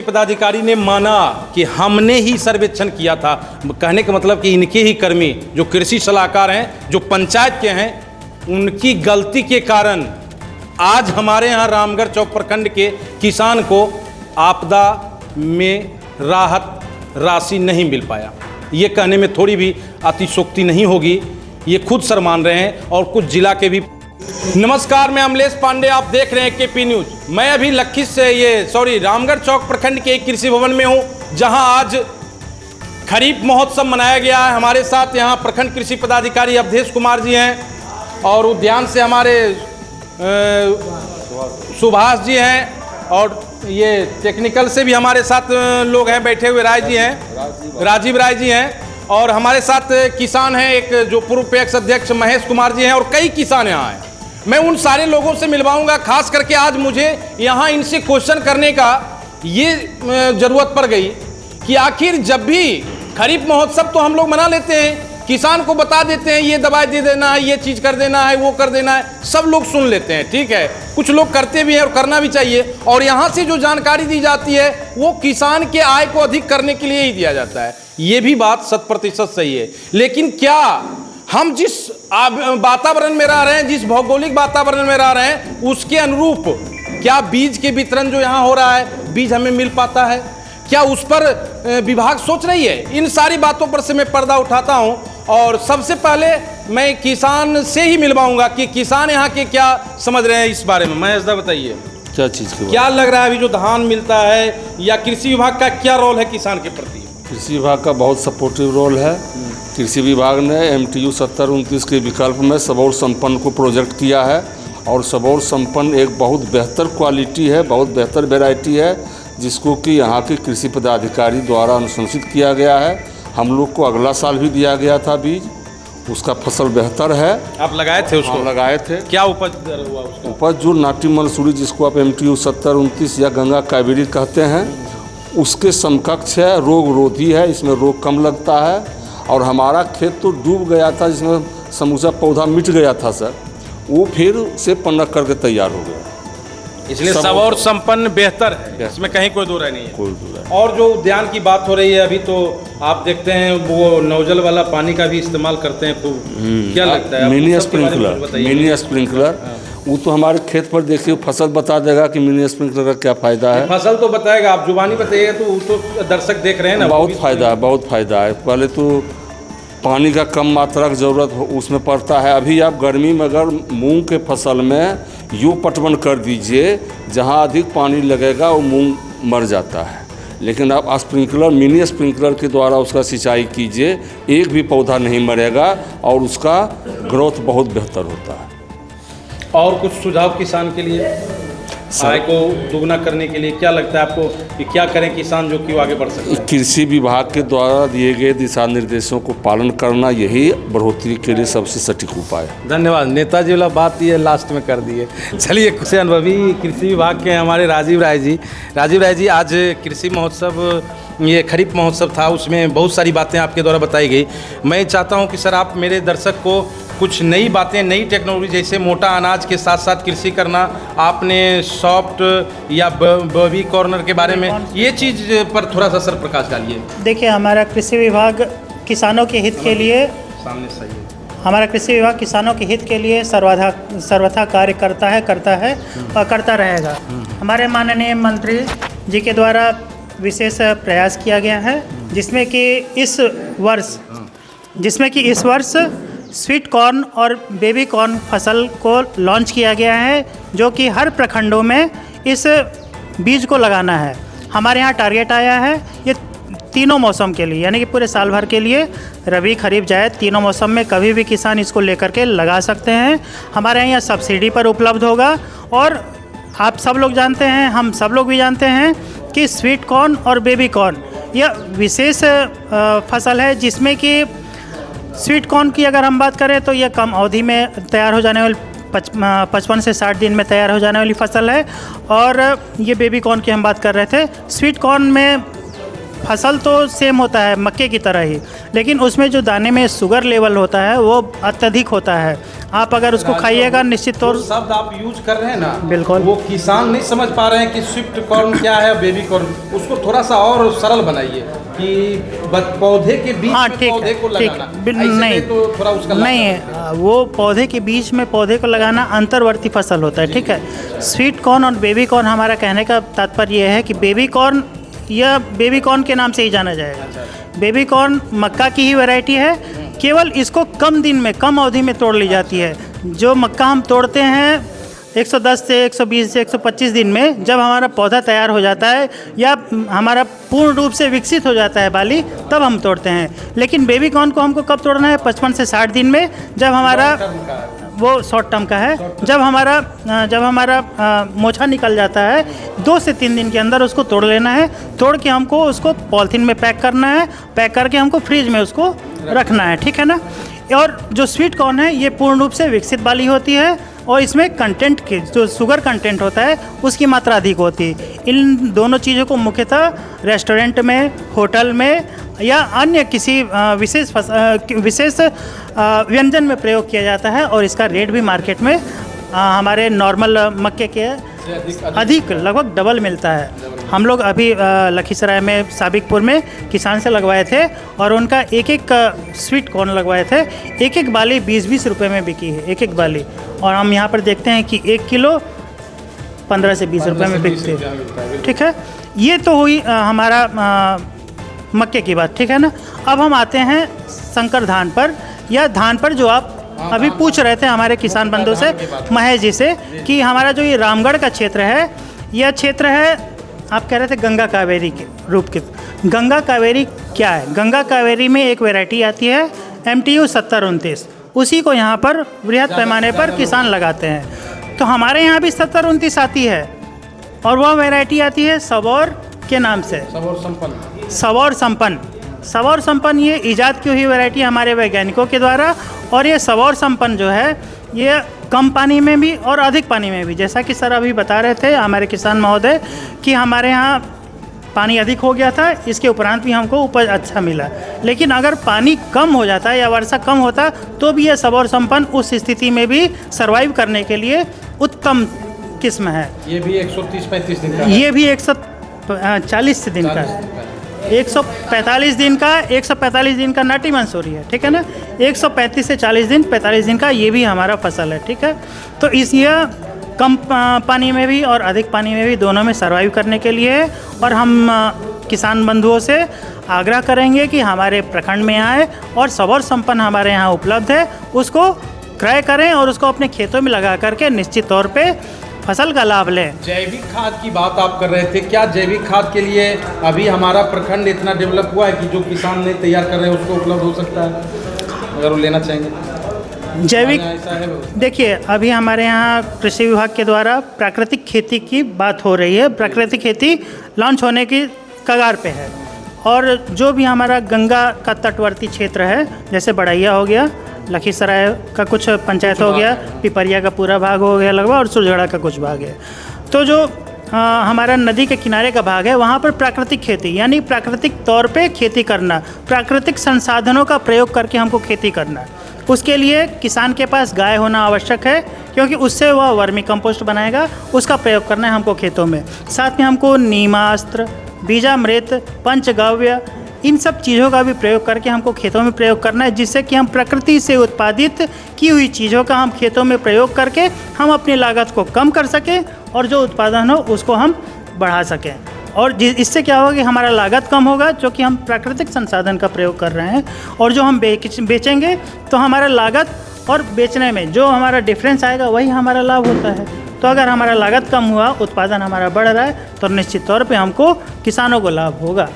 पदाधिकारी ने माना कि हमने ही सर्वेक्षण किया था। कहने का मतलब कि इनके ही कर्मी जो कृषि सलाहकार हैं, जो पंचायत के हैं, उनकी गलती के कारण आज हमारे यहाँ रामगढ़ चौक प्रखंड के किसान को आपदा में राहत राशि नहीं मिल पाया। ये कहने में थोड़ी भी अतिशयोक्ति नहीं होगी, ये खुद सर मान रहे हैं और कुछ जिला के भी। नमस्कार, मैं अमलेश पांडे, आप देख रहे हैं केपी न्यूज। मैं अभी रामगढ़ चौक प्रखंड के एक कृषि भवन में हूं, जहां आज खरीफ महोत्सव मनाया गया है। हमारे साथ यहां प्रखंड कृषि पदाधिकारी अवधेश कुमार जी हैं और उद्यान से हमारे सुभाष जी हैं, और ये टेक्निकल से भी हमारे साथ लोग हैं बैठे हुए, राजीव राय जी हैं, और हमारे साथ किसान हैं एक जो पूर्व पैक्स अध्यक्ष महेश कुमार जी हैं, और कई किसान यहाँ हैं। मैं उन सारे लोगों से मिलवाऊंगा। खास करके आज मुझे यहाँ इनसे क्वेश्चन करने का ये ज़रूरत पड़ गई कि आखिर जब भी खरीफ महोत्सव तो हम लोग मना लेते हैं, किसान को बता देते हैं ये दवाई दे देना है, ये चीज़ कर देना है, वो कर देना है, सब लोग सुन लेते हैं, ठीक है, कुछ लोग करते भी हैं और करना भी चाहिए। और यहाँ से जो जानकारी दी जाती है वो किसान के आय को अधिक करने के लिए ही दिया जाता है। ये भी बात 100% सही है। लेकिन क्या हम जिस वातावरण में रह रहे हैं, जिस भौगोलिक वातावरण में रह रहे हैं, उसके अनुरूप क्या बीज के वितरण जो यहाँ हो रहा है, बीज हमें मिल पाता है? क्या उस पर विभाग सोच रही है? इन सारी बातों पर से मैं पर्दा उठाता हूँ और सबसे पहले मैं किसान से ही मिलवाऊंगा कि किसान यहाँ के क्या समझ रहे हैं इस बारे में। महेश दा बताइए, क्या चीज़ की क्या लग रहा है अभी जो धान मिलता है, या कृषि विभाग का क्या रोल है किसान के प्रति? कृषि विभाग का बहुत सपोर्टिव रोल है। कृषि विभाग ने MTU 7029 के विकल्प में सबौर संपन्न को प्रोजेक्ट किया है, और सबौर संपन्न एक बहुत बेहतर क्वालिटी है, बहुत बेहतर वैरायटी है, जिसको कि यहाँ के कृषि पदाधिकारी द्वारा अनुशंसित किया गया है। हम लोग को अगला साल भी दिया गया था बीज, उसका फसल बेहतर है। आप लगाए थे उसको? लगाए थे। क्या उपज हुआ उसका? उपज जो नाटी मंसूरी, जिसको आप MTU 7029 या गंगा कावेरी कहते हैं, उसके समकक्ष है, रोग रोधी है, इसमें रोग कम लगता है। और हमारा खेत तो डूब गया था, जिसमें समूचा पौधा मिट गया था सर, वो फिर से पनक करके तैयार हो गया। इसलिए सबौर संपन्न बेहतर है, इसमें कहीं कोई दो राय नहीं है। कोई दो राय। और जो उद्यान की बात हो रही है अभी, तो आप देखते हैं वो नौजल वाला पानी का भी इस्तेमाल करते हैं खूब। क्या लगता है? मिनी स्प्रिंकलर, वो तो हमारे खेत पर देखिए फसल बता देगा कि मिनी स्प्रिंकलर का क्या फ़ायदा है। फसल तो बताएगा, आप जुबानी बताइएगा तो दर्शक देख रहे हैं ना। बहुत फ़ायदा है, बहुत फ़ायदा है। पहले तो पानी का कम मात्रा की ज़रूरत उसमें पड़ता है। अभी आप गर्मी में अगर मूंग के फसल में यूँ पटवन कर दीजिए, जहाँ अधिक पानी लगेगा वो मूंग मर जाता है। लेकिन आप स्प्रिंकलर, मिनी स्प्रिंकलर के द्वारा उसका सिंचाई कीजिए, एक भी पौधा नहीं मरेगा और उसका ग्रोथ बहुत बेहतर होता है। और कुछ सुझाव किसान के लिए आय को दुगना करने के लिए क्या लगता है आपको कि क्या करें किसान जो कि आगे बढ़ सके? कृषि विभाग के द्वारा दिए गए दिशा निर्देशों को पालन करना यही बढ़ोतरी के लिए सबसे सटीक उपाय है। धन्यवाद। नेताजी वाला बात ये लास्ट में कर दिए। चलिए, कुछ अनुभवी कृषि विभाग के हमारे राजीव राय जी, आज कृषि महोत्सव, ये खरीफ महोत्सव था, उसमें बहुत सारी बातें आपके द्वारा बताई गई। मैं चाहता हूँ कि सर आप मेरे दर्शक को कुछ नई बातें, नई टेक्नोलॉजी, जैसे मोटा अनाज के साथ साथ कृषि करना, आपने सॉफ्ट या बेबी कॉर्नर के बारे में, ये चीज़ पर थोड़ा सा सर प्रकाश डालिए। देखिए, हमारा कृषि विभाग किसानों के हित के लिए, सामने सही है, हमारा कृषि विभाग किसानों के हित के लिए सर्वथा कार्य करता है और करता रहेगा। हमारे माननीय मंत्री जी के द्वारा विशेष प्रयास किया गया है, जिसमें कि इस वर्ष स्वीट कॉर्न और बेबी कॉर्न फसल को लॉन्च किया गया है, जो कि हर प्रखंडों में इस बीज को लगाना है। हमारे यहाँ टारगेट आया है ये तीनों मौसम के लिए, यानी कि पूरे साल भर के लिए, रबी खरीफ जायद तीनों मौसम में कभी भी किसान इसको लेकर के लगा सकते हैं। हमारे यहाँ सब्सिडी पर उपलब्ध होगा। और आप सब लोग जानते हैं, हम सब लोग भी जानते हैं कि स्वीट कॉर्न और बेबी कॉर्न यह विशेष फसल है, जिसमें कि स्वीट कॉर्न की अगर हम बात करें तो यह कम अवधि में तैयार हो जाने वाली 55 से 60 दिन में तैयार हो जाने वाली फसल है। और ये बेबी कॉर्न की हम बात कर रहे थे। स्वीट कॉर्न में फसल तो सेम होता है मक्के की तरह ही, लेकिन उसमें जो दाने में शुगर लेवल होता है वो अत्यधिक होता है। आप अगर उसको खाइएगा निश्चित तौर जो शब्द आप यूज कर रहे हैं ना, बिल्कुल। वो किसान नहीं समझ पा रहे हैं कि स्वीट कॉर्न क्या है, बेबी कॉर्न। उसको थोड़ा सा और सरल बनाइए कि पौधे के बीच हाँ में ठीक पौधे को है, लगाना। ठीक ऐसे नहीं में तो थोड़ा उसका नहीं है, वो पौधे के बीच में पौधे को लगाना अंतर्वर्ती फसल होता है, ठीक है। स्वीट कॉर्न और बेबी कॉर्न, हमारा कहने का तात्पर्य यह है कि बेबी कॉर्न या बेबी कॉर्न के नाम से ही जाना जाएगा। बेबी कॉर्न मक्का की ही वैरायटी है, केवल इसको कम दिन में, कम अवधि में तोड़ ली जाती है। जो मक्का हम तोड़ते हैं 110 से 120 से 125 दिन में, जब हमारा पौधा तैयार हो जाता है या हमारा पूर्ण रूप से विकसित हो जाता है बाली, तब हम तोड़ते हैं। लेकिन बेबी कॉर्न को हमको कब तोड़ना है? 55 से 60 दिन में, जब हमारा वो शॉर्ट टर्म का है, जब हमारा मोछा निकल जाता है 2 से 3 दिन के अंदर उसको तोड़ लेना है। तोड़ के हमको उसको पॉलीथीन में पैक करना है, पैक करके हमको फ्रिज में उसको रखना है, ठीक है ना। और जो स्वीट कॉर्न है ये पूर्ण रूप से विकसित बाली होती है और इसमें कंटेंट के जो शुगर कंटेंट होता है उसकी मात्रा अधिक होती है। इन दोनों चीज़ों को मुख्यतः रेस्टोरेंट में, होटल में या अन्य किसी विशेष व्यंजन में प्रयोग किया जाता है और इसका रेट भी मार्केट में हमारे नॉर्मल मक्के के अधिक लगभग डबल मिलता है। हम लोग अभी लखीसराय में साबिकपुर में किसान से लगवाए थे और उनका एक स्वीट कॉर्न लगवाए थे, एक बाली 20-20 रुपये में बिकी है, एक बाली। और हम यहाँ पर देखते हैं कि 1 किलो 15 से 20 रुपये में बिकते हैं, ठीक है। ये तो हुई हमारा मक्के की बात, ठीक है ना। अब हम आते हैं संकर धान पर, या धान पर जो आप अभी पूछ रहे थे हमारे किसान बंधु से, महेश जी से, कि हमारा जो ये रामगढ़ का क्षेत्र है, यह क्षेत्र है, आप कह रहे थे गंगा कावेरी के रूप के। गंगा कावेरी क्या है? गंगा कावेरी में एक वैरायटी आती है MTU 7029, उसी को यहाँ पर बृहद पैमाने पर किसान लगाते हैं। तो हमारे यहाँ भी 7029 आती है और वह वैरायटी आती है सबौर के नाम से, सबौर संपन्न। ये ईजाद की हुई वैरायटी हमारे वैज्ञानिकों के द्वारा। और ये सबौर संपन्न जो है ये कम पानी में भी और अधिक पानी में भी, जैसा कि सर अभी बता रहे थे हमारे किसान महोदय कि हमारे यहाँ पानी अधिक हो गया था, इसके उपरांत भी हमको उपज अच्छा मिला। लेकिन अगर पानी कम हो जाता है या वर्षा कम होता तो भी ये सबौर संपन्न उस स्थिति में भी सर्वाइव करने के लिए उत्तम किस्म है। ये भी 130-35 दिन का, ये भी 140 दिन का है, 145 दिन का, 145 दिन का नाटी मंसूरी है, ठीक है ना। 135 से 40 दिन, 45 दिन का ये भी हमारा फसल है, ठीक है। तो इसलिए कम पानी में भी और अधिक पानी में भी, दोनों में सर्वाइव करने के लिए। और हम किसान बंधुओं से आग्रह करेंगे कि हमारे प्रखंड में आए और सबौर संपन्न हमारे यहाँ उपलब्ध है, उसको क्रय करें और उसको अपने खेतों में लगा करके निश्चित तौर पे फसल का लाभ लें। जैविक खाद की बात आप कर रहे थे, क्या जैविक खाद के लिए अभी हमारा प्रखंड इतना डेवलप हुआ है कि जो किसान ने तैयार कर रहे हैं उसको उपलब्ध हो सकता है, अगर वो लेना चाहेंगे? जैविक, ऐसा है? देखिए अभी हमारे यहाँ कृषि विभाग के द्वारा प्राकृतिक खेती की बात हो रही है, प्राकृतिक खेती लॉन्च होने की कगार पे है। और जो भी हमारा गंगा का तटवर्ती क्षेत्र है, जैसे बड़ैया हो गया, लखीसराय का कुछ पंचायत हो गया, पिपरिया का पूरा भाग हो गया लगभग, और सुरजड़ा का कुछ भाग है, तो जो हमारा नदी के किनारे का भाग है वहाँ पर प्राकृतिक खेती, यानी प्राकृतिक तौर पे खेती करना, प्राकृतिक संसाधनों का प्रयोग करके हमको खेती करना। उसके लिए किसान के पास गाय होना आवश्यक है, क्योंकि उससे वह वर्मी कंपोस्ट बनाएगा, उसका प्रयोग करना है हमको खेतों में। साथ में हमको नीमास्त्र, बीजामृत, पंचगव्य, इन सब चीज़ों का भी प्रयोग करके हमको खेतों में प्रयोग करना है, जिससे कि हम प्रकृति से उत्पादित की हुई चीज़ों का हम खेतों में प्रयोग करके हम अपनी लागत को कम कर सकें और जो उत्पादन हो उसको हम बढ़ा सकें। और इससे क्या होगा कि हमारा लागत कम होगा, जो कि हम प्राकृतिक संसाधन का प्रयोग कर रहे हैं, और जो हम बेचेंगे तो हमारा लागत और बेचने में जो हमारा डिफरेंस आएगा वही हमारा लाभ होता है। तो अगर हमारा लागत कम हुआ, उत्पादन हमारा बढ़ रहा है, तो निश्चित तौर पे हमको किसानों को लाभ होगा,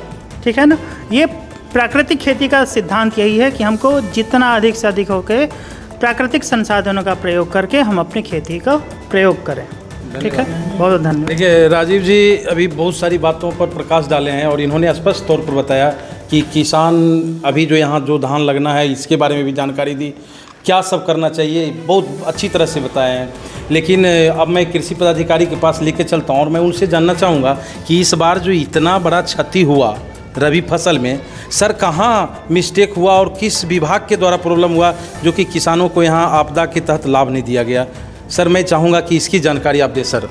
ठीक है ना। ये प्राकृतिक खेती का सिद्धांत यही है कि हमको जितना अधिक से अधिक होकर प्राकृतिक संसाधनों का प्रयोग करके हम अपनी खेती का प्रयोग करें, ठीक है। बहुत धन्यवाद। देखिए राजीव जी अभी बहुत सारी बातों पर प्रकाश डाले हैं और इन्होंने स्पष्ट तौर पर बताया कि किसान अभी जो यहाँ जो धान लगना है इसके बारे में भी जानकारी दी, क्या सब करना चाहिए, बहुत अच्छी तरह से बताए हैं। लेकिन अब मैं कृषि पदाधिकारी के पास लेके चलता हूँ और मैं उनसे जानना चाहूँगा कि इस बार जो इतना बड़ा क्षति हुआ रबी फसल में, सर कहाँ मिस्टेक हुआ और किस विभाग के द्वारा प्रॉब्लम हुआ जो कि किसानों को यहाँ आपदा के तहत लाभ नहीं दिया गया? सर मैं चाहूँगा कि इसकी जानकारी आप दें सर।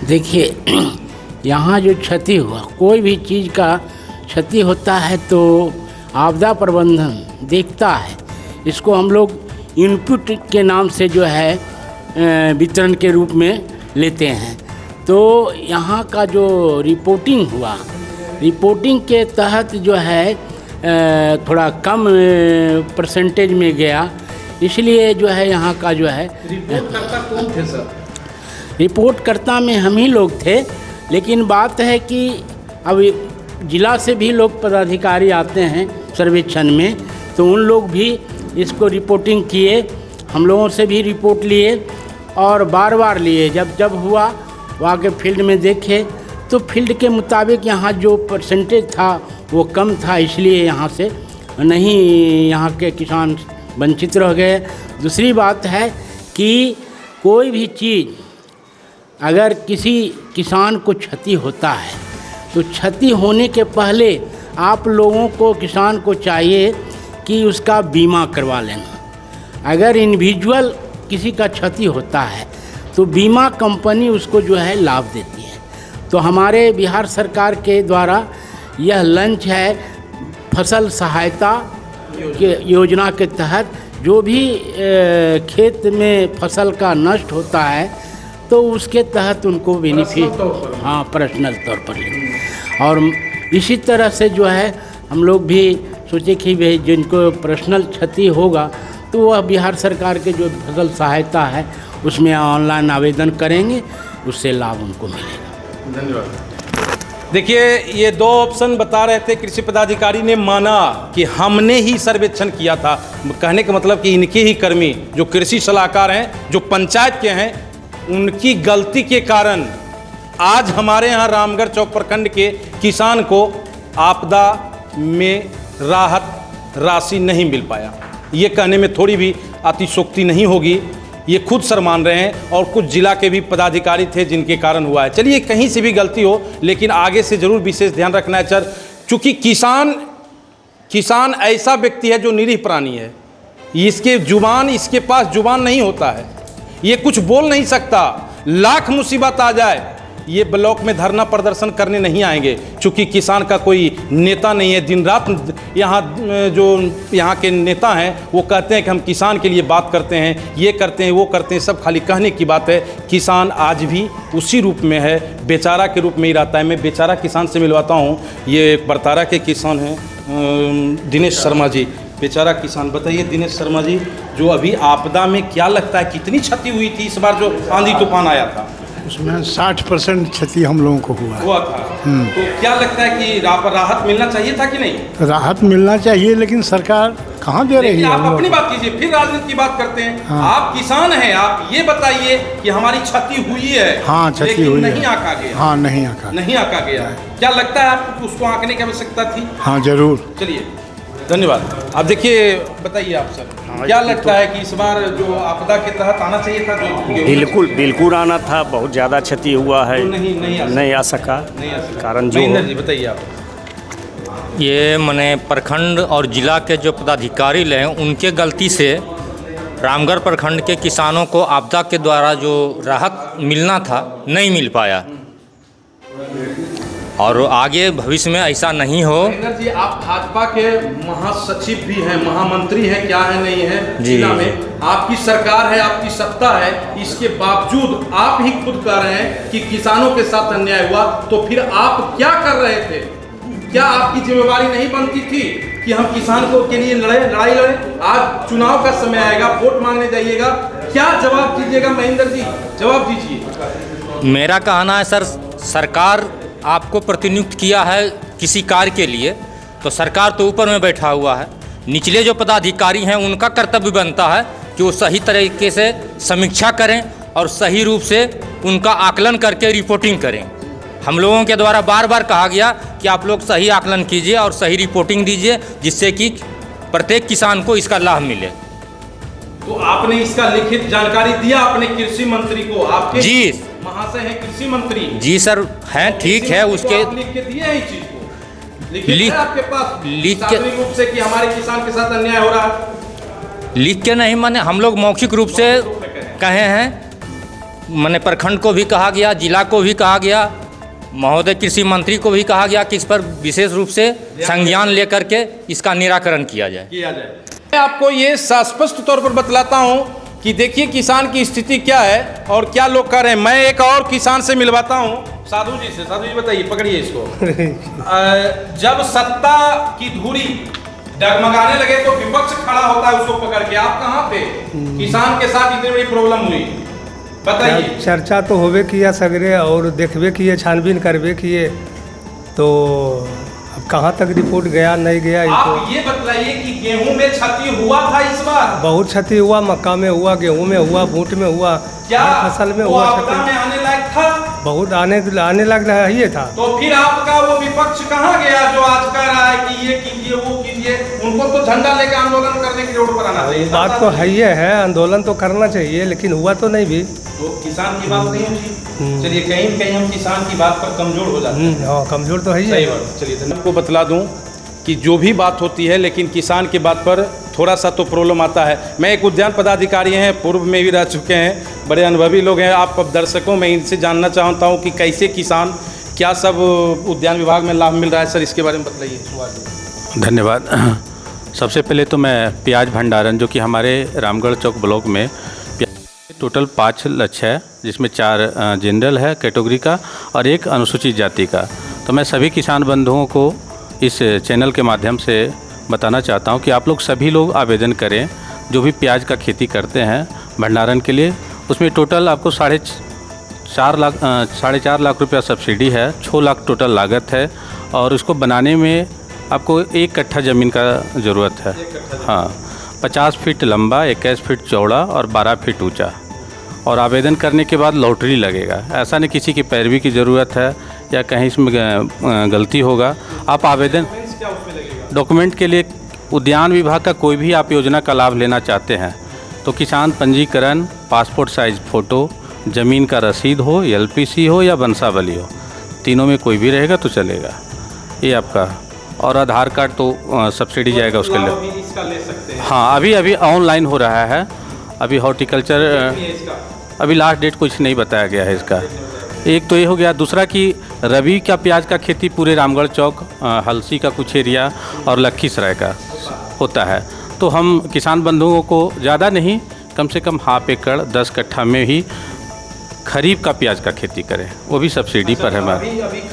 देखिए, यहाँ जो क्षति हुआ, कोई भी चीज़ का क्षति होता है तो आपदा प्रबंधन देखता है। इसको हम लोग इनपुट के नाम से जो है वितरण के रूप में लेते हैं। तो यहाँ का जो रिपोर्टिंग हुआ, रिपोर्टिंग के तहत जो है थोड़ा कम परसेंटेज में गया, इसलिए जो है यहाँ का जो है रिपोर्टकर्ता कौन थे सर? रिपोर्टकर्ता में हम ही लोग थे, लेकिन बात है कि अब जिला से भी लोग पदाधिकारी आते हैं सर्वेक्षण में, तो उन लोग भी इसको रिपोर्टिंग किए, हम लोगों से भी रिपोर्ट लिए और बार बार लिए। जब हुआ वहाँ के फील्ड में देखे तो फील्ड के मुताबिक यहाँ जो परसेंटेज था वो कम था, इसलिए यहाँ से नहीं, यहाँ के किसान वंचित रह गए। दूसरी बात है कि कोई भी चीज़ अगर किसी किसान को क्षति होता है तो क्षति होने के पहले आप लोगों को, किसान को चाहिए कि उसका बीमा करवा लेना। अगर इंडिविजुअल किसी का क्षति होता है तो बीमा कंपनी उसको जो है लाभ देती है। तो हमारे बिहार सरकार के द्वारा यह लॉन्च है फसल सहायता के योजना के तहत, जो भी खेत में फसल का नष्ट होता है तो उसके तहत उनको बेनिफिट, हाँ, पर्सनल तौर पर लेते। और इसी तरह से जो है हम लोग भी सोचे कि भाई जिनको पर्सनल क्षति होगा तो वह बिहार सरकार के जो फसल सहायता है उसमें ऑनलाइन आवेदन करेंगे, उससे लाभ उनको मिलेगा। धन्यवाद। देखिए, ये दो ऑप्शन बता रहे थे, कृषि पदाधिकारी ने माना कि हमने ही सर्वेक्षण किया था। कहने का मतलब कि इनके ही कर्मी जो कृषि सलाहकार हैं, जो पंचायत के हैं, उनकी गलती के कारण आज हमारे यहाँ रामगढ़ चौक प्रखंड के किसान को आपदा में राहत राशि नहीं मिल पाया। ये कहने में थोड़ी भी अतिशोक्ति नहीं होगी, ये खुद सर मान रहे हैं। और कुछ जिला के भी पदाधिकारी थे जिनके कारण हुआ है। चलिए, कहीं से भी गलती हो, लेकिन आगे से जरूर विशेष ध्यान रखना है सर, क्योंकि किसान ऐसा व्यक्ति है जो निरीह प्राणी है। इसके पास जुबान नहीं होता है, ये कुछ बोल नहीं सकता। लाख मुसीबत आ जाए, ये ब्लॉक में धरना प्रदर्शन करने नहीं आएंगे, क्योंकि किसान का कोई नेता नहीं है। दिन रात यहाँ के नेता हैं वो कहते हैं कि हम किसान के लिए बात करते हैं, ये करते हैं, वो करते हैं, सब खाली कहने की बात है। किसान आज भी उसी रूप में है, बेचारा के रूप में ही रहता है। मैं बेचारा किसान से मिलवाता हूँ। ये बरतारा के किसान हैं दिनेश शर्मा जी, बेचारा किसान। बताइए दिनेश शर्मा जी, जो अभी आपदा में क्या लगता है कितनी क्षति हुई थी इस बार जो आंधी तूफान आया था? उसमें 60% क्षति हम लोगों को हुआ था। तो क्या लगता है कि राहत मिलना चाहिए था कि नहीं? राहत मिलना चाहिए, लेकिन सरकार कहाँ दे रही है? आप अपनी बात कीजिए, फिर राजनीति की बात करते हैं। हाँ। आप किसान हैं, आप ये बताइए कि हमारी क्षति हुई है। हाँ, क्षति हुई है, नहीं आंका गया। हाँ, नहीं आंका गया। क्या लगता है आपको उसको आंकने की आवश्यकता थी? हाँ, जरूर। चलिए, धन्यवाद। अब देखिए, बताइए आप सर, क्या लगता है कि इस बार जो आपदा के तहत आना चाहिए था? जो बिल्कुल आना था। बहुत ज़्यादा क्षति हुआ है, तो नहीं आ सका। कारण जो बताइए आप। ये मने प्रखंड और जिला के जो पदाधिकारी हैं उनके गलती से रामगढ़ प्रखंड के किसानों को आपदा के द्वारा जो राहत मिलना था नहीं मिल पाया, और आगे भविष्य में ऐसा नहीं हो। जी, आप भाजपा के महासचिव भी हैं, महामंत्री हैं, क्या है नहीं है जिला में, आपकी सरकार है, आपकी सत्ता है, इसके बावजूद आप ही खुद कह रहे हैं कि किसानों के साथ अन्याय हुआ, तो फिर आप क्या कर रहे थे? क्या आपकी जिम्मेवारी नहीं बनती थी कि हम किसानों के लिए लड़ाई लड़ें? आज चुनाव का समय आएगा, वोट मांगने जाइएगा, क्या जवाब दीजिएगा? महेंद्र जी, जवाब दीजिए। मेरा कहना है सर, सरकार आपको प्रतिनियुक्त किया है किसी कार्य के लिए, तो सरकार तो ऊपर में बैठा हुआ है, निचले जो पदाधिकारी हैं उनका कर्तव्य बनता है कि वो सही तरीके से समीक्षा करें और सही रूप से उनका आकलन करके रिपोर्टिंग करें। हम लोगों के द्वारा बार बार कहा गया कि आप लोग सही आकलन कीजिए और सही रिपोर्टिंग दीजिए, जिससे कि प्रत्येक किसान को इसका लाभ मिले। तो आपने इसका लिखित जानकारी दिया अपने कृषि मंत्री को? आपके जी, कहाँ से हैं कृषि मंत्री? जी सर हैं, ठीक है। उसके आप लिख के दिए हैं इस चीज को, लिखित लिख- है आपके पास लिख के- सार्वजनिक रूप से कि हमारे किसान के साथ अन्याय हो रहा है? लिख के नहीं, माने हम लोग मौखिक रूप से कहे हैं, माने प्रखंड को भी कहा गया, जिला को भी कहा गया, महोदय कृषि मंत्री को भी कहा गया कि इस पर विशेष रूप से संज्ञान लेकर के इसका निराकरण किया जाए। मैं आपको ये स्पष्ट तौर पर बतलाता हूँ कि देखिए किसान की स्थिति क्या है और क्या लोग कर रहे हैं। मैं एक और किसान से मिलवाता हूँ, साधु जी से। साधु जी बताइए, पकड़िए इसको। जब सत्ता की धुरी डगमगाने लगे तो विपक्ष खड़ा होता है उसको पकड़ के। आप कहाँ थे किसान के साथ इतनी बड़ी प्रॉब्लम हुई? बताइए। चर्चा तो होबे किया सगरे और देखबे किए, छानबीन करबे किए, तो अब कहाँ तक रिपोर्ट गया नहीं गया ये तो। आप ये बतलाइए कि गेहूं में क्षति हुआ था इस बार? बहुत क्षति हुआ, मक्का में हुआ, गेहूं में हुआ, बूट में हुआ, क्या हर फसल में वो हुआ आपदा में क्षति। आने लायक था? बहुत आने लग रहा ही था। तो फिर आपका वो विपक्ष कहाँ गया जो आज कह रहा है कि ये कीजिए वो कीजिए? उनको तो झंडा लेकर आंदोलन करने के रोड पर आना चाहिए। बात तो है ही है, आंदोलन तो करना चाहिए, लेकिन हुआ तो नहीं भी। तो किसान की बात नहीं होती। चलिए, कहीं न कहीं हम किसान की बात पर कमजोर हो जाते हैं। हाँ, कमजोर तो है ही सही है। बात। चलिए, धन्यवाद। आपको बतला दूं कि जो भी बात होती है, लेकिन किसान की बात पर थोड़ा सा तो प्रॉब्लम आता है। मैं एक उद्यान पदाधिकारी हैं, पूर्व में भी रह चुके हैं, बड़े अनुभवी लोग हैं। आप अब दर्शकों में इनसे जानना चाहता हूं कि कैसे किसान, क्या सब उद्यान विभाग में लाभ मिल रहा है? सर, इसके बारे में बतलाइए। धन्यवाद। सबसे पहले तो मैं प्याज भंडारण, जो कि हमारे रामगढ़ चौक ब्लॉक में टोटल 5 लक्ष्य है, जिसमें 4 जनरल है कैटेगरी का और 1 अनुसूचित जाति का। तो मैं सभी किसान बंधुओं को इस चैनल के माध्यम से बताना चाहता हूं कि आप लोग सभी लोग आवेदन करें जो भी प्याज का खेती करते हैं भंडारण के लिए। उसमें टोटल आपको 4.5 लाख रुपया सब्सिडी है, 6 लाख टोटल लागत है और उसको बनाने में आपको 1 कट्ठा ज़मीन का ज़रूरत है। हाँ, 50 फीट लंबा, 21 फीट चौड़ा और 12 फीट ऊंचा। और आवेदन करने के बाद लॉटरी लगेगा। ऐसा नहीं किसी की पैरवी की ज़रूरत है या कहीं इसमें गलती होगा। आप आवेदन डॉक्यूमेंट के लिए उद्यान विभाग का कोई भी आप योजना का लाभ लेना चाहते हैं तो किसान पंजीकरण, पासपोर्ट साइज़ फ़ोटो, ज़मीन का रसीद हो, LPC हो या वंशावली हो, तीनों में कोई भी रहेगा तो चलेगा। ये आपका और आधार कार्ड तो सब्सिडी जाएगा उसके लिए। इसका ले सकते हैं। हाँ, अभी ऑनलाइन हो रहा है। अभी हॉर्टिकल्चर अभी लास्ट डेट कुछ नहीं बताया गया है इसका। एक तो ये हो गया। दूसरा कि रबी का प्याज का खेती पूरे रामगढ़ चौक, हलसी का कुछ एरिया और लखीसराय का होता है। तो हम किसान बंधुओं को ज़्यादा नहीं, कम से कम ½ एकड़ 10 कट्ठा में ही खरीफ का प्याज का खेती करें, वो भी सब्सिडी पर है। मैं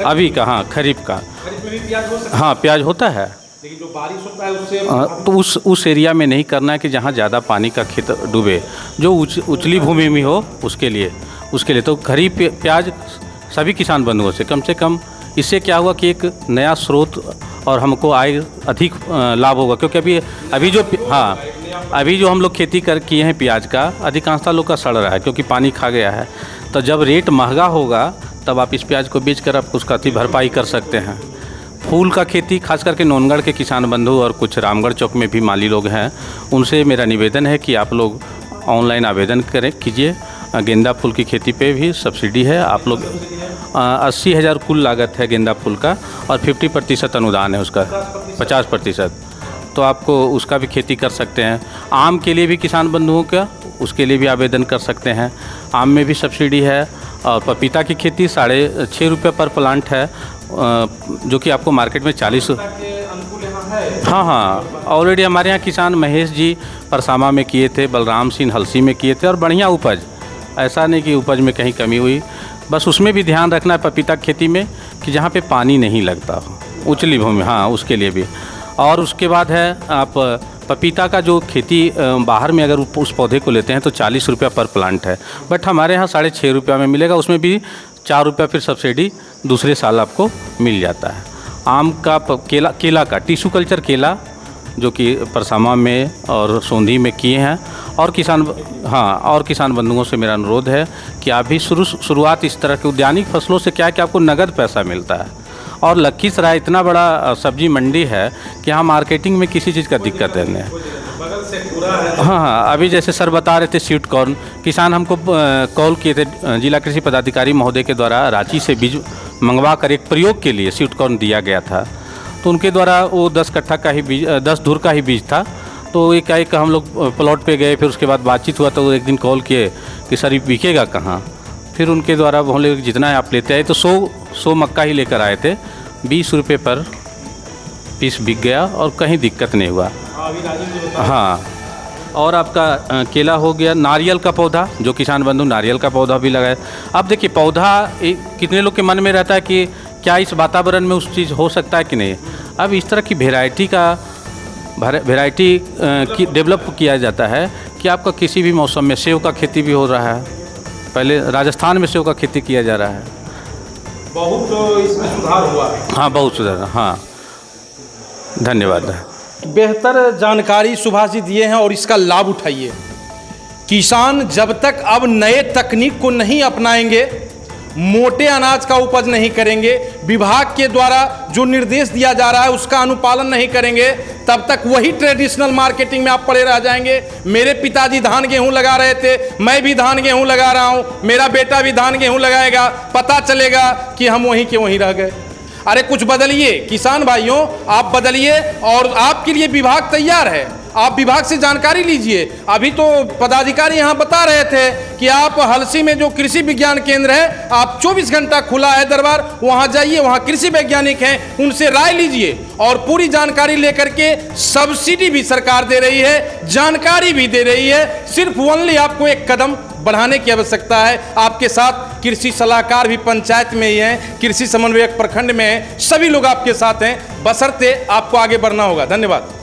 अभी का, हाँ, खरीफ का, खरीफ में भी प्याज हो सकता है? हाँ, प्याज होता है, लेकिन जो बारिश होता है उससे तो उस एरिया में नहीं करना है कि जहाँ ज़्यादा पानी का खेत डूबे। जो उचली भूमि में हो उसके लिए तो खरीफ प्याज सभी किसान बंधुओं से कम। इससे क्या हुआ कि एक नया स्रोत और हमको आय अधिक लाभ होगा। क्योंकि अभी जो हम लोग खेती किए हैं प्याज का, अधिकांशतः लोग का सड़ रहा है क्योंकि पानी खा गया है। तो जब रेट महंगा होगा तब आप इस प्याज को बेचकर आप उसका भरपाई कर सकते हैं। फूल का खेती खास करके नौनगढ़ के किसान बंधु और कुछ रामगढ़ चौक में भी माली लोग हैं, उनसे मेरा निवेदन है कि आप लोग ऑनलाइन आवेदन कीजिए। गेंदा फूल की खेती पे भी सब्सिडी है। आप लोग 80,000 कुल लागत है गेंदा फूल का और 50% अनुदान है उसका, 50%। तो आपको उसका भी खेती कर सकते हैं। आम के लिए भी किसान बंधुओं का उसके लिए भी आवेदन कर सकते हैं। आम में भी सब्सिडी है। और पपीता की खेती 6.5 रुपये पर प्लांट है, जो कि आपको मार्केट में 40। हाँ, ऑलरेडी हमारे यहाँ किसान महेश जी परसामा में किए थे, बलराम सिंह हलसी में किए थे और बढ़िया उपज। ऐसा नहीं कि उपज में कहीं कमी हुई। बस उसमें भी ध्यान रखना है पपीता की खेती में कि जहाँ पे पानी नहीं लगता हो, उचली भूमि, हाँ, उसके लिए भी। और उसके बाद है आप पपीता का जो खेती बाहर में अगर उस पौधे को लेते हैं तो 40 रुपया पर प्लांट है, बट हमारे यहाँ 6.5 रुपया में मिलेगा। उसमें भी 4 रुपया फिर सब्सिडी दूसरे साल आपको मिल जाता है। आम का केला का टिश्यू कल्चर केला, जो कि परसामा में और सोंधी में किए हैं। और किसान बंधुओं से मेरा अनुरोध है कि आप भी शुरुआत इस तरह के उद्यानिक फसलों से क्या है कि आपको नगद पैसा मिलता है। और लखीसराय इतना बड़ा सब्जी मंडी है कि यहाँ मार्केटिंग में किसी चीज़ का दिक्कत नहीं है। हाँ हाँ, अभी जैसे सर बता रहे थे स्वीट कॉर्न, किसान हमको कॉल किए थे, जिला कृषि पदाधिकारी महोदय के द्वारा रांची से बीज मंगवा कर एक प्रयोग के लिए स्वीट कॉर्न दिया गया था। तो उनके द्वारा वो 10 कट्ठा का ही बीज, 10 धुर का ही बीज था। तो एक हम लोग प्लॉट पे गए, फिर उसके बाद बातचीत हुआ तो एक दिन कॉल किए कि सर ये बिकेगा कहाँ। फिर उनके द्वारा बोले जितना आप लेते आए, तो 100 मक्का ही लेकर आए थे। 20 रुपये पर पीस बिक गया और कहीं दिक्कत नहीं हुआ। हाँ, और आपका केला हो गया, नारियल का पौधा, जो किसान बंधु नारियल का पौधा भी लगाए। अब देखिए पौधा कितने लोग के मन में रहता है कि क्या इस वातावरण में उस चीज़ हो सकता है कि नहीं। अब इस तरह की वैरायटी की डेवलप किया जाता है कि आपका किसी भी मौसम में सेब का खेती भी हो रहा है। पहले राजस्थान में सेब का खेती किया जा रहा है, बहुत इसमें सुधार हुआ है। हाँ बहुत सुधार, हाँ धन्यवाद। बेहतर जानकारी सुभाष जी दिए हैं और इसका लाभ उठाइए। किसान जब तक अब नए तकनीक को नहीं अपनाएंगे, मोटे अनाज का उपज नहीं करेंगे, विभाग के द्वारा जो निर्देश दिया जा रहा है उसका अनुपालन नहीं करेंगे, तब तक वही ट्रेडिशनल मार्केटिंग में आप पड़े रह जाएंगे। मेरे पिताजी धान गेहूं लगा रहे थे, मैं भी धान गेहूं लगा रहा हूं, मेरा बेटा भी धान गेहूं लगाएगा, पता चलेगा कि हम वहीं के वहीं रह गए। अरे कुछ बदलिए किसान भाइयों, आप बदलिए और आपके लिए विभाग तैयार है। आप विभाग से जानकारी लीजिए। अभी तो पदाधिकारी यहाँ बता रहे थे कि आप हलसी में जो कृषि विज्ञान केंद्र है, आप 24 घंटा खुला है दरबार, वहाँ जाइए, वहाँ कृषि वैज्ञानिक हैं, उनसे राय लीजिए और पूरी जानकारी लेकर के सब्सिडी भी सरकार दे रही है, जानकारी भी दे रही है। सिर्फ ओनली आपको एक कदम बढ़ाने की आवश्यकता है। आपके साथ कृषि सलाहकार भी पंचायत में ही हैं, कृषि समन्वयक प्रखंड में हैं, सभी लोग आपके साथ हैं, बशर्ते आपको आगे बढ़ना होगा। धन्यवाद।